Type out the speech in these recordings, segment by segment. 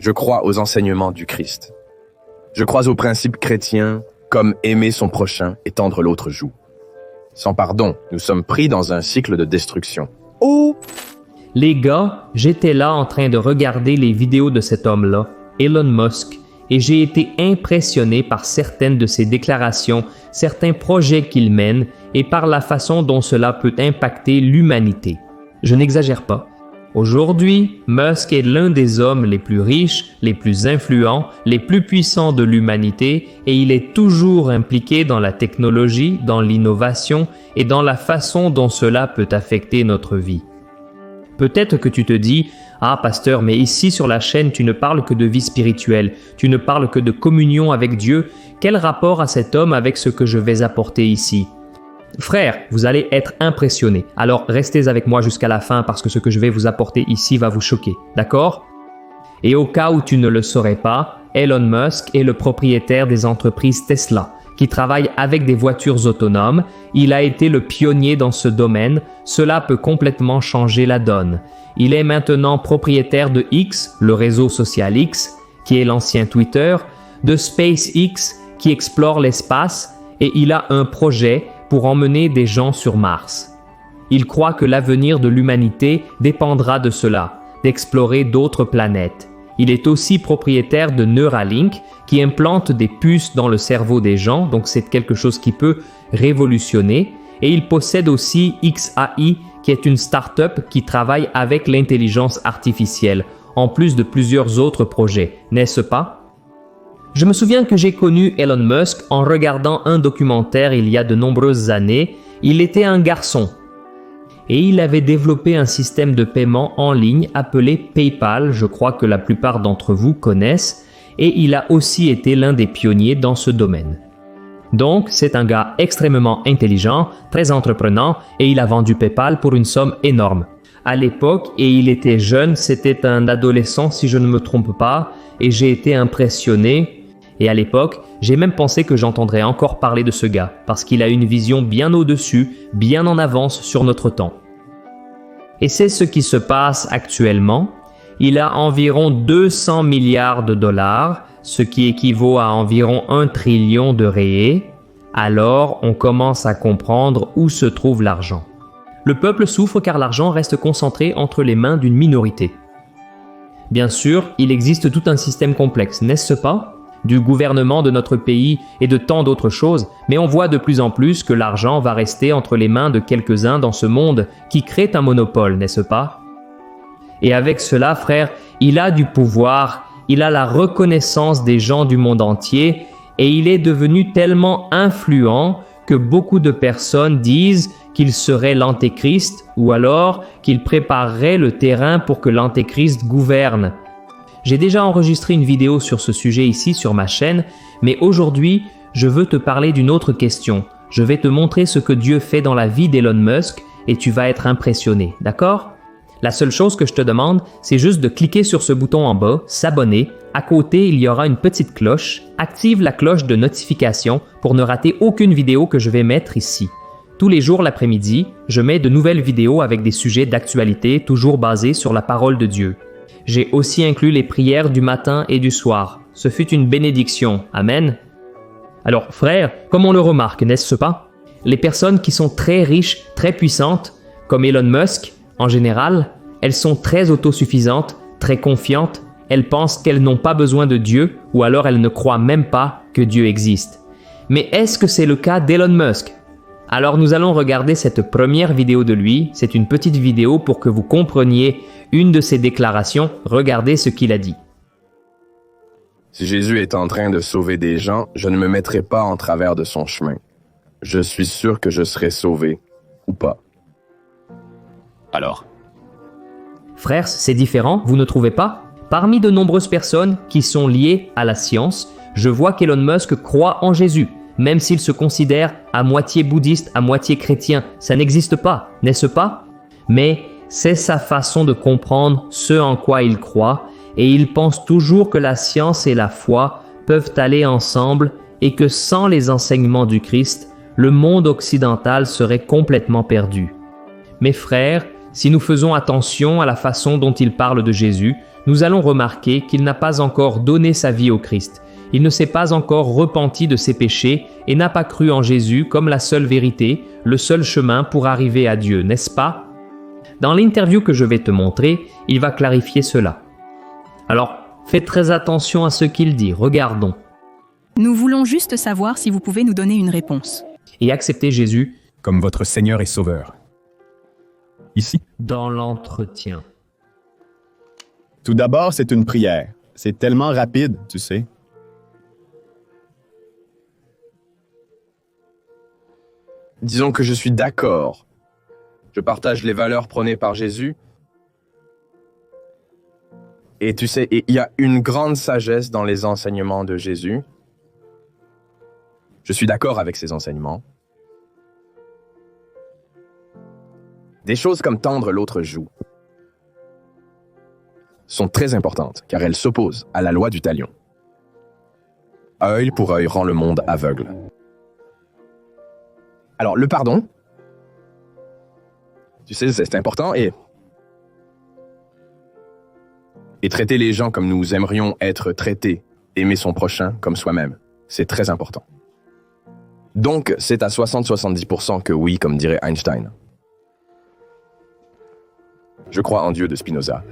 Je crois aux enseignements du Christ. Je crois aux principes chrétiens comme aimer son prochain et tendre l'autre joue. Sans pardon, nous sommes pris dans un cycle de destruction. Oh! Les gars, j'étais là en train de regarder les vidéos de cet homme-là, Elon Musk, et j'ai été impressionné par certaines de ses déclarations, certains projets qu'il mène et par la façon dont cela peut impacter l'humanité. Je n'exagère pas. Aujourd'hui, Musk est l'un des hommes les plus riches, les plus influents, les plus puissants de l'humanité et il est toujours impliqué dans la technologie, dans l'innovation et dans la façon dont cela peut affecter notre vie. Peut-être que tu te dis « Ah, pasteur, mais ici sur la chaîne, tu ne parles que de vie spirituelle, tu ne parles que de communion avec Dieu. Quel rapport a cet homme avec ce que je vais apporter ici ?» Frères, vous allez être impressionnés. Alors restez avec moi jusqu'à la fin parce que ce que je vais vous apporter ici va vous choquer, d'accord? Et au cas où tu ne le saurais pas, Elon Musk est le propriétaire des entreprises Tesla, qui travaillent avec des voitures autonomes. Il a été le pionnier dans ce domaine. Cela peut complètement changer la donne. Il est maintenant propriétaire de X, le réseau social X, qui est l'ancien Twitter, de SpaceX, qui explore l'espace, et il a un projet pour emmener des gens sur Mars. Il croit que l'avenir de l'humanité dépendra de cela, d'explorer d'autres planètes. Il est aussi propriétaire de Neuralink, qui implante des puces dans le cerveau des gens, donc c'est quelque chose qui peut révolutionner. Et il possède aussi XAI, qui est une start-up qui travaille avec l'intelligence artificielle, en plus de plusieurs autres projets, n'est-ce pas? Je me souviens que j'ai connu Elon Musk en regardant un documentaire il y a de nombreuses années. Il était un garçon et il avait développé un système de paiement en ligne appelé PayPal, je crois que la plupart d'entre vous connaissent, et il a aussi été l'un des pionniers dans ce domaine. Donc, c'est un gars extrêmement intelligent, très entreprenant, et il a vendu PayPal pour une somme énorme. À l'époque, et il était jeune, c'était un adolescent si je ne me trompe pas, et j'ai été impressionné. Et à l'époque, j'ai même pensé que j'entendrais encore parler de ce gars, parce qu'il a une vision bien au-dessus, bien en avance sur notre temps. Et c'est ce qui se passe actuellement. Il a environ 200 milliards de dollars, ce qui équivaut à environ 1 trillion de réés. Alors, on commence à comprendre où se trouve l'argent. Le peuple souffre car l'argent reste concentré entre les mains d'une minorité. Bien sûr, il existe tout un système complexe, n'est-ce pas? Du gouvernement de notre pays et de tant d'autres choses, mais on voit de plus en plus que l'argent va rester entre les mains de quelques-uns dans ce monde qui crée un monopole, n'est-ce pas? Et avec cela, frère, il a du pouvoir, il a la reconnaissance des gens du monde entier et il est devenu tellement influent que beaucoup de personnes disent qu'il serait l'antéchrist ou alors qu'il préparerait le terrain pour que l'antéchrist gouverne. J'ai déjà enregistré une vidéo sur ce sujet ici sur ma chaîne, mais aujourd'hui, je veux te parler d'une autre question. Je vais te montrer ce que Dieu fait dans la vie d'Elon Musk et tu vas être impressionné, d'accord? La seule chose que je te demande, c'est juste de cliquer sur ce bouton en bas, s'abonner. À côté, il y aura une petite cloche. Active la cloche de notification pour ne rater aucune vidéo que je vais mettre ici. Tous les jours l'après-midi, je mets de nouvelles vidéos avec des sujets d'actualité toujours basés sur la parole de Dieu. J'ai aussi inclus les prières du matin et du soir. Ce fut une bénédiction. Amen. Alors, frères, comme on le remarque, n'est-ce pas? Les personnes qui sont très riches, très puissantes, comme Elon Musk, en général, elles sont très autosuffisantes, très confiantes, elles pensent qu'elles n'ont pas besoin de Dieu ou alors elles ne croient même pas que Dieu existe. Mais est-ce que c'est le cas d'Elon Musk? Alors nous allons regarder cette première vidéo de lui. C'est une petite vidéo pour que vous compreniez une de ses déclarations. Regardez ce qu'il a dit. Si Jésus est en train de sauver des gens, je ne me mettrai pas en travers de son chemin. Je suis sûr que je serai sauvé, ou pas. Alors? Frères, c'est différent, vous ne trouvez pas? Parmi de nombreuses personnes qui sont liées à la science, je vois qu'Elon Musk croit en Jésus. Même s'il se considère à moitié bouddhiste, à moitié chrétien, ça n'existe pas, n'est-ce pas? Mais c'est sa façon de comprendre ce en quoi il croit, et il pense toujours que la science et la foi peuvent aller ensemble et que sans les enseignements du Christ, le monde occidental serait complètement perdu. Mes frères, Si nous faisons attention à la façon dont il parle de Jésus, nous allons remarquer qu'il n'a pas encore donné sa vie au Christ. Il ne s'est pas encore repenti de ses péchés et n'a pas cru en Jésus comme la seule vérité, le seul chemin pour arriver à Dieu, n'est-ce pas? Dans l'interview que je vais te montrer, il va clarifier cela. Alors, fais très attention à ce qu'il dit, regardons. Nous voulons juste savoir si vous pouvez nous donner une réponse. Et accepter Jésus comme votre Seigneur et Sauveur. Ici. dans l'entretien. Tout d'abord, c'est une prière. C'est tellement rapide, tu sais. Disons que je suis d'accord. Je partage les valeurs prônées par Jésus. Et tu sais, il y a une grande sagesse dans les enseignements de Jésus. Je suis d'accord avec ces enseignements. Des choses comme tendre l'autre joue sont très importantes, car elles s'opposent à la loi du talion. Œil pour œil rend le monde aveugle. Alors, le pardon, tu sais, c'est important, et traiter les gens comme nous aimerions être traités, aimer son prochain comme soi-même, c'est très important. Donc, c'est à 60-70% que oui, comme dirait Einstein. Je crois en Dieu de Spinoza.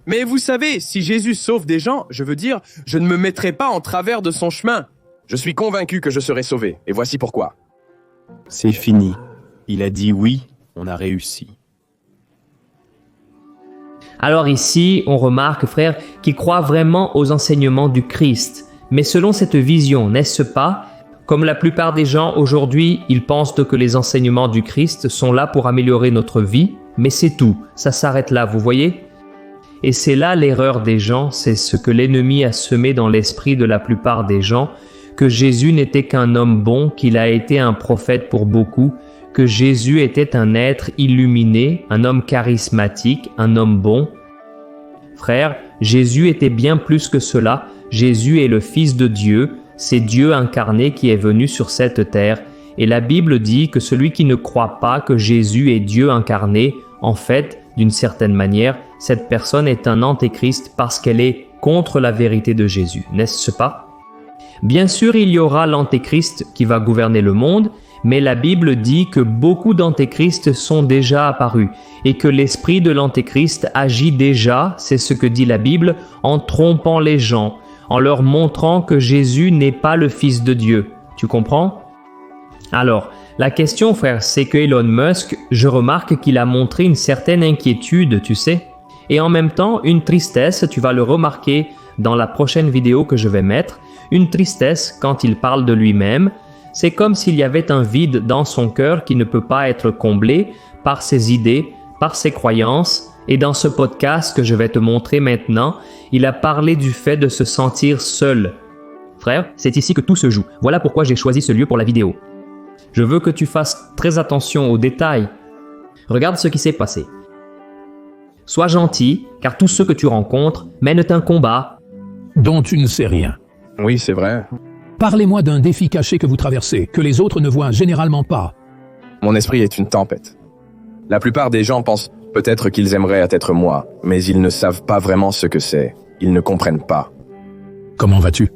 Mais vous savez, si Jésus sauve des gens, je veux dire, je ne me mettrai pas en travers de son chemin. Je suis convaincu que je serai sauvé, et voici pourquoi. C'est fini. Il a dit oui, on a réussi. Alors ici, on remarque, frère, qu'il croit vraiment aux enseignements du Christ. Mais selon cette vision, n'est-ce pas? Comme la plupart des gens aujourd'hui, ils pensent que les enseignements du Christ sont là pour améliorer notre vie, mais c'est tout, ça s'arrête là, vous voyez? Et c'est là l'erreur des gens, c'est ce que l'ennemi a semé dans l'esprit de la plupart des gens, que Jésus n'était qu'un homme bon, qu'il a été un prophète pour beaucoup, que Jésus était un être illuminé, un homme charismatique, un homme bon. Frère, Jésus était bien plus que cela. Jésus est le Fils de Dieu, c'est Dieu incarné qui est venu sur cette terre. Et la Bible dit que celui qui ne croit pas que Jésus est Dieu incarné, en fait, d'une certaine manière, cette personne est un antéchrist parce qu'elle est contre la vérité de Jésus, n'est-ce pas? Bien sûr, il y aura l'antéchrist qui va gouverner le monde, mais la Bible dit que beaucoup d'antéchrists sont déjà apparus et que l'esprit de l'antéchrist agit déjà, c'est ce que dit la Bible, en trompant les gens, en leur montrant que Jésus n'est pas le Fils de Dieu. Tu comprends? Alors, la question, frère, c'est que Elon Musk, je remarque qu'il a montré une certaine inquiétude, tu sais, et en même temps une tristesse, tu vas le remarquer dans la prochaine vidéo que je vais mettre, une tristesse quand il parle de lui-même. C'est comme s'il y avait un vide dans son cœur qui ne peut pas être comblé par ses idées, par ses croyances. Et dans ce podcast que je vais te montrer maintenant, il a parlé du fait de se sentir seul. Frère, c'est ici que tout se joue. Voilà pourquoi j'ai choisi ce lieu pour la vidéo. Je veux que tu fasses très attention aux détails. Regarde ce qui s'est passé. Sois gentil, car tous ceux que tu rencontres mènent un combat dont tu ne sais rien. Oui, c'est vrai. Parlez-moi d'un défi caché que vous traversez, que les autres ne voient généralement pas. Mon esprit est une tempête. La plupart des gens pensent peut-être qu'ils aimeraient être moi, mais ils ne savent pas vraiment ce que c'est. Ils ne comprennent pas. Comment vas-tu?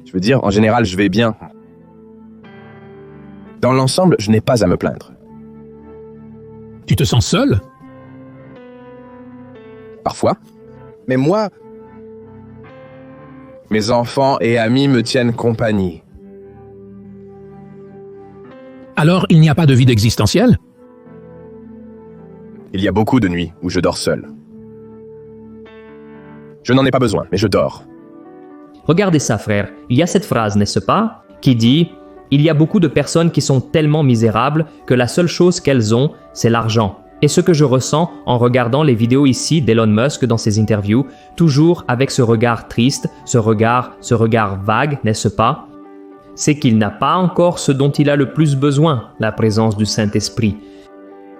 Je veux dire, en général, je vais bien. Dans l'ensemble, je n'ai pas à me plaindre. Tu te sens seul? Parfois. Mais moi, mes enfants et amis me tiennent compagnie. Alors, il n'y a pas de vide existentiel? Il y a beaucoup de nuits où je dors seul. Je n'en ai pas besoin, mais je dors. Regardez ça, frère. Il y a cette phrase, n'est-ce pas, qui dit « Il y a beaucoup de personnes qui sont tellement misérables que la seule chose qu'elles ont, c'est l'argent. » Et ce que je ressens en regardant les vidéos ici d'Elon Musk dans ses interviews, toujours avec ce regard triste, ce regard vague, n'est-ce pas, c'est qu'il n'a pas encore ce dont il a le plus besoin, la présence du Saint-Esprit.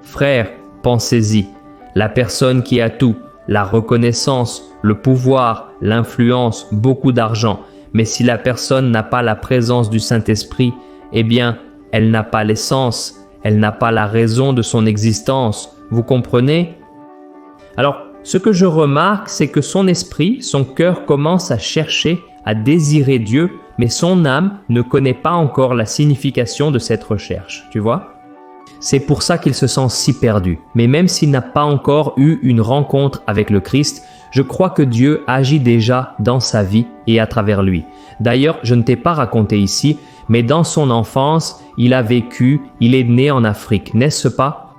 Frère, pensez-y, la personne qui a tout, la reconnaissance, le pouvoir, l'influence, beaucoup d'argent. Mais si la personne n'a pas la présence du Saint-Esprit, eh bien, elle n'a pas l'essence, elle n'a pas la raison de son existence. Vous comprenez? Alors, ce que je remarque, c'est que son esprit, son cœur commence à chercher, à désirer Dieu, mais son âme ne connaît pas encore la signification de cette recherche, tu vois? C'est pour ça qu'il se sent si perdu. Mais même s'il n'a pas encore eu une rencontre avec le Christ, je crois que Dieu agit déjà dans sa vie et à travers lui. D'ailleurs, je ne t'ai pas raconté ici, mais dans son enfance, il a vécu, il est né en Afrique, n'est-ce pas?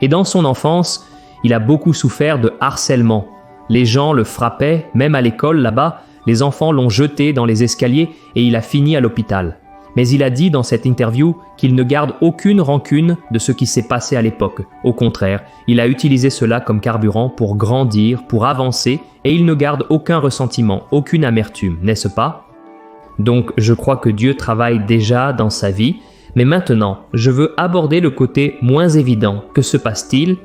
Et dans son enfance, il a beaucoup souffert de harcèlement. Les gens le frappaient, même à l'école là-bas, les enfants l'ont jeté dans les escaliers et il a fini à l'hôpital. Mais il a dit dans cette interview qu'il ne garde aucune rancune de ce qui s'est passé à l'époque. Au contraire, il a utilisé cela comme carburant pour grandir, pour avancer, et il ne garde aucun ressentiment, aucune amertume, n'est-ce pas? Donc je crois que Dieu travaille déjà dans sa vie, mais maintenant, je veux aborder le côté moins évident. Que se passe-t-il?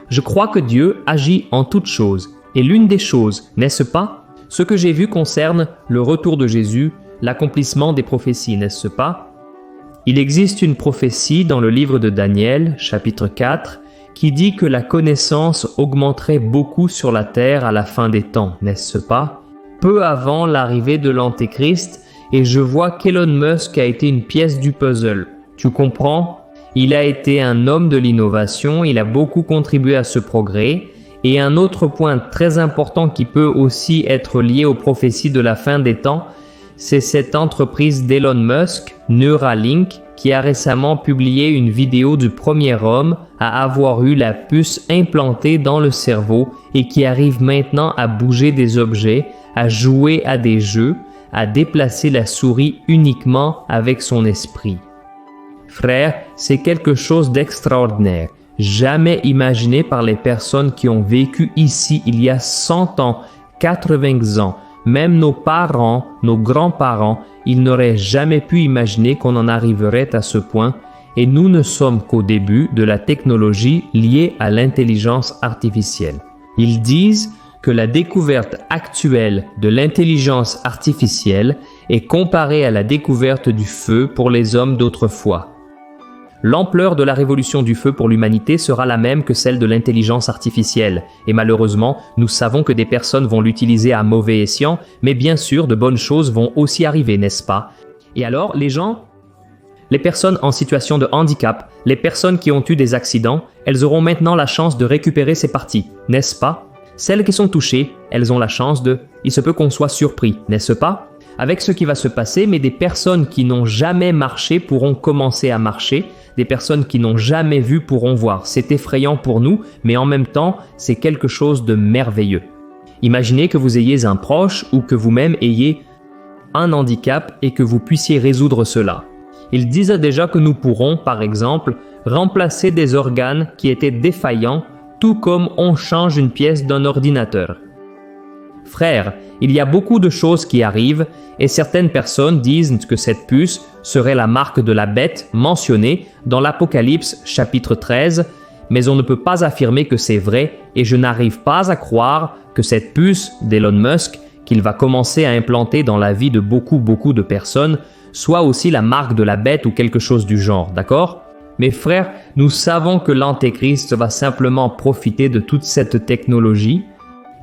Je crois que Dieu agit en toutes choses, et l'une des choses, n'est-ce pas? Ce que j'ai vu concerne le retour de Jésus, l'accomplissement des prophéties, n'est-ce pas? Il existe une prophétie dans le livre de Daniel, chapitre 4, qui dit que la connaissance augmenterait beaucoup sur la terre à la fin des temps, n'est-ce pas? Peu avant l'arrivée de l'Antéchrist, et je vois qu'Elon Musk a été une pièce du puzzle. Tu comprends? Il a été un homme de l'innovation, il a beaucoup contribué à ce progrès. Et un autre point très important qui peut aussi être lié aux prophéties de la fin des temps, c'est cette entreprise d'Elon Musk, Neuralink, qui a récemment publié une vidéo du premier homme à avoir eu la puce implantée dans le cerveau et qui arrive maintenant à bouger des objets, à jouer à des jeux, à déplacer la souris uniquement avec son esprit. Frère, c'est quelque chose d'extraordinaire, jamais imaginé par les personnes qui ont vécu ici il y a 100 ans, 80 ans. Même nos parents, nos grands-parents, ils n'auraient jamais pu imaginer qu'on en arriverait à ce point, et nous ne sommes qu'au début de la technologie liée à l'intelligence artificielle. Ils disent que la découverte actuelle de l'intelligence artificielle est comparée à la découverte du feu pour les hommes d'autrefois. L'ampleur de la révolution du feu pour l'humanité sera la même que celle de l'intelligence artificielle. Et malheureusement, nous savons que des personnes vont l'utiliser à mauvais escient, mais bien sûr, de bonnes choses vont aussi arriver, n'est-ce pas? Et alors, les personnes en situation de handicap, les personnes qui ont eu des accidents, elles auront maintenant la chance de récupérer ces parties, n'est-ce pas? Celles qui sont touchées, elles ont la chance il se peut qu'on soit surpris, n'est-ce pas? Avec ce qui va se passer, mais des personnes qui n'ont jamais marché pourront commencer à marcher, des personnes qui n'ont jamais vu pourront voir. C'est effrayant pour nous, mais en même temps, c'est quelque chose de merveilleux. Imaginez que vous ayez un proche ou que vous-même ayez un handicap et que vous puissiez résoudre cela. Ils disent déjà que nous pourrons, par exemple, remplacer des organes qui étaient défaillants, tout comme on change une pièce d'un ordinateur. Frère, il y a beaucoup de choses qui arrivent et certaines personnes disent que cette puce serait la marque de la bête mentionnée dans l'Apocalypse chapitre 13, mais on ne peut pas affirmer que c'est vrai et je n'arrive pas à croire que cette puce d'Elon Musk qu'il va commencer à implanter dans la vie de beaucoup de personnes soit aussi la marque de la bête ou quelque chose du genre, d'accord? Mes frères, nous savons que l'Antéchrist va simplement profiter de toute cette technologie.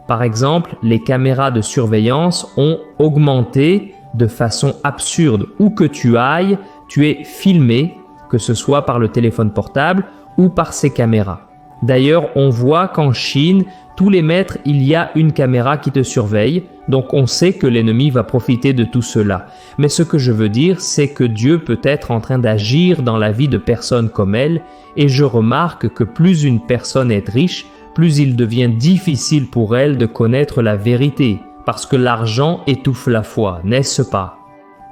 Par exemple, les caméras de surveillance ont augmenté de façon absurde. Où que tu ailles, tu es filmé, que ce soit par le téléphone portable ou par ces caméras. D'ailleurs, on voit qu'en Chine, tous les mètres, il y a une caméra qui te surveille, donc on sait que l'ennemi va profiter de tout cela. Mais ce que je veux dire, c'est que Dieu peut être en train d'agir dans la vie de personnes comme elle, et je remarque que plus une personne est riche, plus il devient difficile pour elle de connaître la vérité, parce que l'argent étouffe la foi, n'est-ce pas?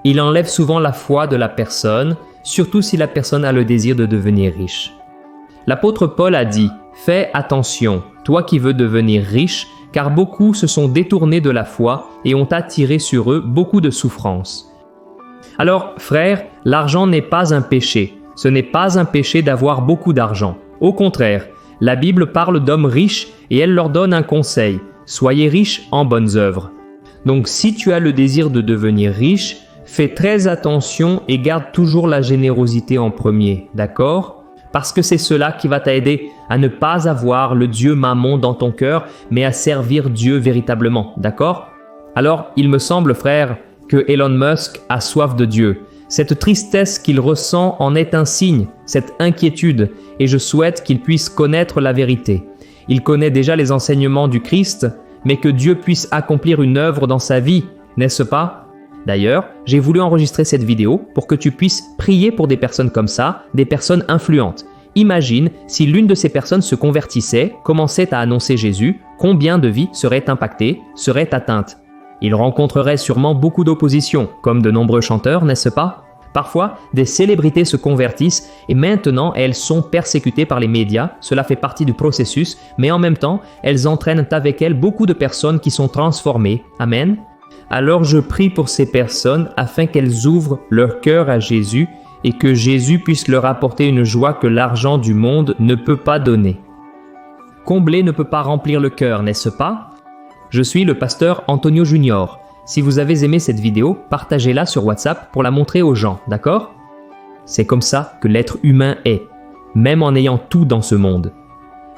Il enlève souvent la foi de la personne, surtout si la personne a le désir de devenir riche. L'apôtre Paul a dit « Fais attention, toi qui veux devenir riche, car beaucoup se sont détournés de la foi et ont attiré sur eux beaucoup de souffrances. » Alors, frère, l'argent n'est pas un péché. Ce n'est pas un péché d'avoir beaucoup d'argent. Au contraire, La Bible parle d'hommes riches et elle leur donne un conseil. Soyez riches en bonnes œuvres. Donc si tu as le désir de devenir riche, fais très attention et garde toujours la générosité en premier, d'accord? Parce que c'est cela qui va t'aider à ne pas avoir le Dieu Mammon dans ton cœur, mais à servir Dieu véritablement, d'accord? Alors, il me semble, frère, que Elon Musk a soif de Dieu. Cette tristesse qu'il ressent en est un signe, cette inquiétude, et je souhaite qu'il puisse connaître la vérité. Il connaît déjà les enseignements du Christ, mais que Dieu puisse accomplir une œuvre dans sa vie, n'est-ce pas? D'ailleurs, j'ai voulu enregistrer cette vidéo pour que tu puisses prier pour des personnes comme ça, des personnes influentes. Imagine si l'une de ces personnes se convertissait, commençait à annoncer Jésus, combien de vies seraient impactées, seraient atteintes? Il rencontrerait sûrement beaucoup d'opposition, comme de nombreux chanteurs, n'est-ce pas? Parfois, des célébrités se convertissent et maintenant elles sont persécutées par les médias, cela fait partie du processus, mais en même temps, elles entraînent avec elles beaucoup de personnes qui sont transformées. Amen. Alors je prie pour ces personnes afin qu'elles ouvrent leur cœur à Jésus et que Jésus puisse leur apporter une joie que l'argent du monde ne peut pas donner. Combler ne peut pas remplir le cœur, n'est-ce pas? Je suis le pasteur Antonio Junior. Si vous avez aimé cette vidéo, partagez-la sur WhatsApp pour la montrer aux gens, d'accord? C'est comme ça que l'être humain est, même en ayant tout dans ce monde.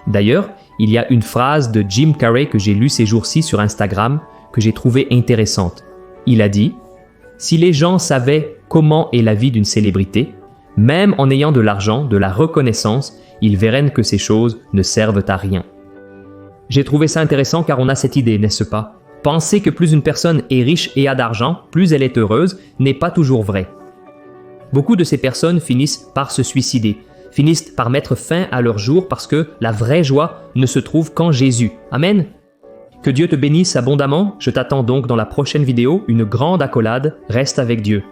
D'ailleurs, il y a une phrase de Jim Carrey que j'ai lue ces jours-ci sur Instagram que j'ai trouvée intéressante. Il a dit « Si les gens savaient comment est la vie d'une célébrité, même en ayant de l'argent, de la reconnaissance, ils verraient que ces choses ne servent à rien. » J'ai trouvé ça intéressant car on a cette idée, n'est-ce pas? Penser que plus une personne est riche et a d'argent, plus elle est heureuse, n'est pas toujours vrai. Beaucoup de ces personnes finissent par se suicider, finissent par mettre fin à leur jour parce que la vraie joie ne se trouve qu'en Jésus. Amen. Que Dieu te bénisse abondamment. Je t'attends donc dans la prochaine vidéo, une grande accolade. Reste avec Dieu.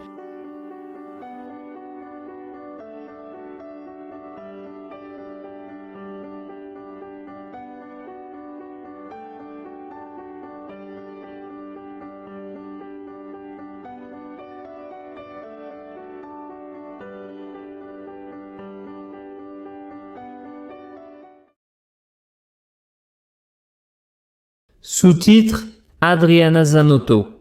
Sous-titre Adriana Zanotto.